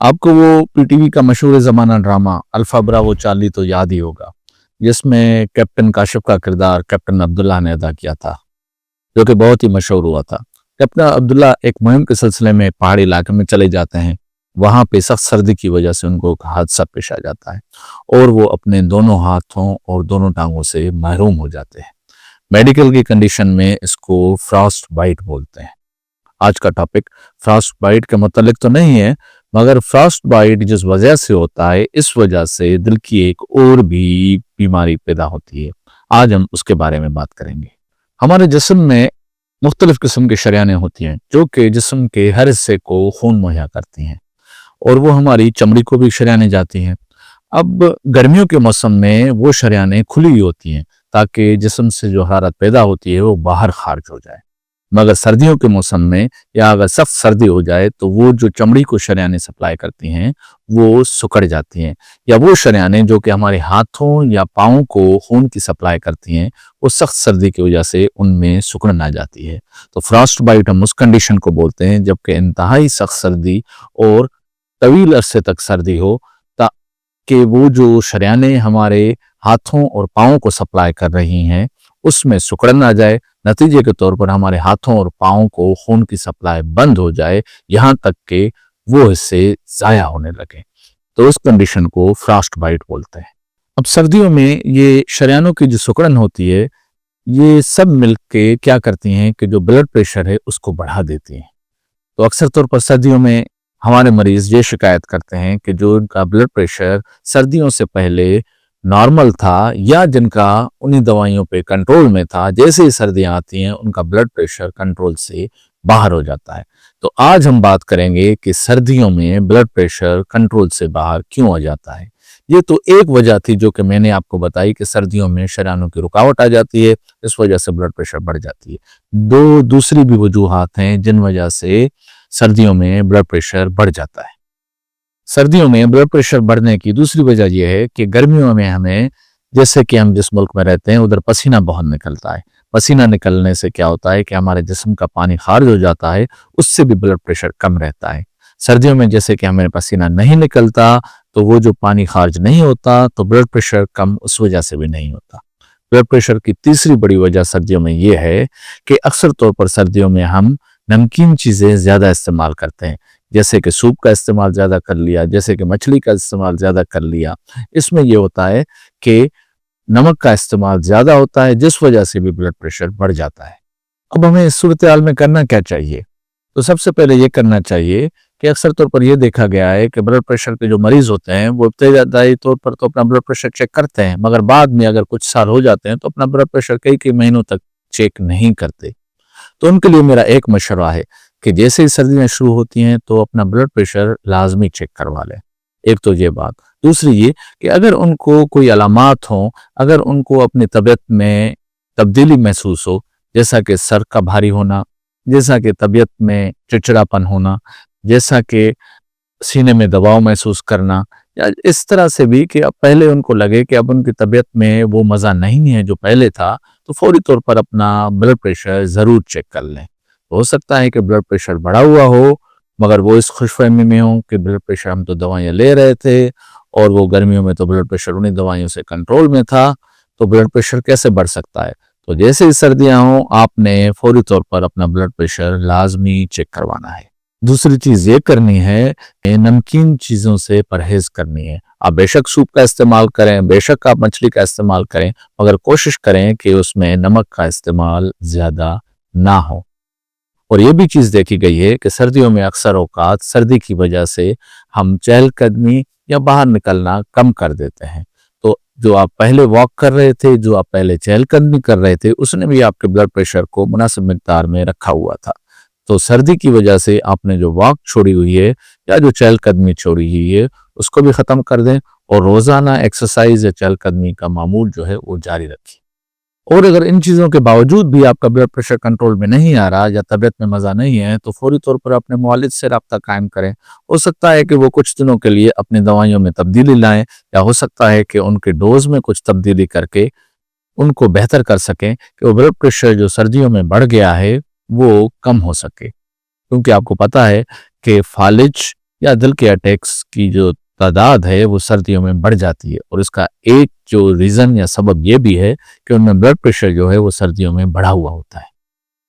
आपको वो पीटीवी का मशहूर ज़माना ड्रामा अल्फा ब्रावो चार्ली तो याद ही होगा, जिसमें कैप्टन काशिफ का किरदार कैप्टन अब्दुल्ला ने अदा किया था, जो कि बहुत ही मशहूर हुआ था। कैप्टन अब्दुल्ला एक मुहिम के सिलसिले में पहाड़ी इलाके में चले जाते हैं। वहाँ पे सख्त सर्दी की वजह से उनको एक हादसा पेश आ जाता है और वो अपने दोनों हाथों और दोनों टांगों से महरूम हो जाते हैं। मेडिकल की कंडीशन में इसको फ्रॉस्ट बाइट बोलते हैं। आज का टॉपिक फ्रॉस्ट बाइट के मुतालिक तो नहीं है, मगर फ्रॉस्ट बाइट जिस वजह से होता है, इस वजह से दिल की एक और भी बीमारी पैदा होती है। आज हम उसके बारे में बात करेंगे। हमारे जिस्म में मुख्तलिफ किस्म की शरियानें होती हैं जो कि जिस्म के हर हिस्से को खून मुहैया करती हैं और वो हमारी चमड़ी को भी शरियानें जाती हैं। अब गर्मियों के मौसम में वो शरियानें खुली हुई होती हैं ताकि जिस्म से जो हरारत पैदा होती है वो बाहर खारिज हो जाए। मगर सर्दियों के मौसम में या अगर सख्त सर्दी हो जाए तो वो जो चमड़ी को शरियानें सप्लाई करती हैं वो सिकुड़ जाती हैं, या वो शरियानें जो कि हमारे हाथों या पाँव को खून की सप्लाई करती हैं वो सख्त सर्दी की वजह से उनमें सिकुड़ ना जाती है। तो फ्रॉस्ट बाइट हम उस कंडीशन को बोलते हैं जबकि इंतहाई सख्त सर्दी और तवील अरसे तक सर्दी हो ताकि वो जो शरियानें हमारे हाथों और पाँव को सप्लाई कर रही हैं उसमें सिकुड़ ना जाए। नतीजे के तौर पर हमारे हाथों और पाँव को खून की सप्लाई बंद हो जाए, यहाँ तक कि वो हिस्से ज़ाया होने लगे। तो उस कंडीशन को फ्रॉस्ट बाइट बोलते हैं। अब सर्दियों में ये शरियानों की जो सिकुड़न होती है, ये सब मिलके क्या करती हैं कि जो ब्लड प्रेशर है उसको बढ़ा देती हैं। तो अक्सर तौर पर सर्दियों में हमारे मरीज ये शिकायत करते हैं कि जो उनका ब्लड प्रेशर सर्दियों से पहले नॉर्मल था या जिनका उन्हीं दवाइयों पे कंट्रोल में था, जैसे ही सर्दियां आती हैं उनका ब्लड प्रेशर कंट्रोल से बाहर हो जाता है। तो आज हम बात करेंगे कि सर्दियों में ब्लड प्रेशर कंट्रोल से बाहर क्यों हो जाता है। ये तो एक वजह थी जो कि मैंने आपको बताई कि सर्दियों में शरियानों की रुकावट आ जाती है, इस वजह से ब्लड प्रेशर बढ़ जाती है। दो दूसरी भी वजूहात हैं जिन वजह से सर्दियों में ब्लड प्रेशर बढ़ जाता है। सर्दियों में ब्लड प्रेशर बढ़ने की दूसरी वजह यह है कि गर्मियों में हमें, जैसे कि हम जिस मुल्क में रहते हैं उधर पसीना बहुत निकलता है। पसीना निकलने से क्या होता है कि हमारे जिस्म का पानी खारिज हो जाता है, उससे भी ब्लड प्रेशर कम रहता है। सर्दियों में जैसे कि हमें पसीना नहीं निकलता तो वो जो पानी खारिज नहीं होता तो ब्लड प्रेशर कम उस वजह से भी नहीं होता। ब्लड प्रेशर की तीसरी बड़ी वजह सर्दियों में ये है कि अक्सर तौर पर सर्दियों में हम नमकीन चीज़ें ज़्यादा इस्तेमाल करते हैं, जैसे कि सूप का इस्तेमाल ज़्यादा कर लिया, जैसे कि मछली का इस्तेमाल ज़्यादा कर लिया। इसमें ये होता है कि नमक का इस्तेमाल ज़्यादा होता है जिस वजह से भी ब्लड प्रेशर बढ़ जाता है। अब हमें इस सूरत हाल में करना क्या चाहिए? तो सबसे पहले ये करना चाहिए कि अक्सर तौर पर यह देखा गया है कि ब्लड प्रेशर के जो मरीज होते हैं वो इब्तदाई तौर पर तो अपना ब्लड प्रेशर चेक करते हैं, मगर बाद में अगर कुछ साल हो जाते हैं तो अपना ब्लड प्रेशर कई कई महीनों तक चेक नहीं करते। तो उनके लिए मेरा एक मशवरा है कि जैसे ही सर्दियां शुरू होती हैं तो अपना ब्लड प्रेशर लाजमी चेक करवा लें। एक तो ये बात। दूसरी ये कि अगर उनको कोई अलामात हों, अगर उनको अपनी तबीयत में तब्दीली महसूस हो, जैसा कि सर का भारी होना, जैसा कि तबीयत में चिड़चिड़ापन होना, जैसा कि सीने में दबाव महसूस करना, या इस तरह से भी कि अब पहले उनको लगे कि अब उनकी तबीयत में वो मज़ा नहीं है जो पहले था, तो फौरी तौर पर अपना ब्लड प्रेशर ज़रूर चेक कर लें। हो सकता है कि ब्लड प्रेशर बढ़ा हुआ हो, मगर वो इस खुशफहमी में हो कि ब्लड प्रेशर हम तो दवाइयाँ ले रहे थे और वो गर्मियों में तो ब्लड प्रेशर उन्हीं दवाइयों से कंट्रोल में था, तो ब्लड प्रेशर कैसे बढ़ सकता है। तो जैसे ही सर्दियाँ हों आपने फौरी तौर पर अपना ब्लड प्रेशर लाजमी चेक करवाना है। दूसरी चीज़ ये करनी है कि नमकीन चीज़ों से परहेज करनी है। आप बेशक सूप का इस्तेमाल करें, बेशक आप मछली का इस्तेमाल करें, मगर कोशिश करें कि उसमें नमक का इस्तेमाल ज़्यादा ना हो। और ये भी चीज़ देखी गई है कि सर्दियों में अक्सर औकात सर्दी की वजह से हम चहलकदमी या बाहर निकलना कम कर देते हैं। तो जो आप पहले वॉक कर रहे थे, जो आप पहले चहलकदमी कर रहे थे, उसने भी आपके ब्लड प्रेशर को मुनासिब मिकदार में रखा हुआ था। तो सर्दी की वजह से आपने जो वॉक छोड़ी हुई है या जो चहलकदमी छोड़ी हुई है उसको भी ख़त्म कर दें और रोज़ाना एक्सरसाइज या चहलकदमी का मामूल जो है वो जारी रखें। और अगर इन चीज़ों के बावजूद भी आपका ब्लड प्रेशर कंट्रोल में नहीं आ रहा या तबीयत में मज़ा नहीं है तो फौरी तौर पर अपने मुआलिज से रब्ता कायम करें। हो सकता है कि वो कुछ दिनों के लिए अपनी दवाइयों में तब्दीली लाएं, या हो सकता है कि उनके डोज में कुछ तब्दीली करके उनको बेहतर कर सकें कि वो ब्लड प्रेशर जो सर्दियों में बढ़ गया है वो कम हो सके। क्योंकि आपको पता है कि फालिज या दिल के अटैक्स की जो तादाद है वो सर्दियों में बढ़ जाती है। और इसका एक जो रीज़न या सबब ये भी है कि उनमें ब्लड प्रेशर जो है वो सर्दियों में बढ़ा हुआ होता है।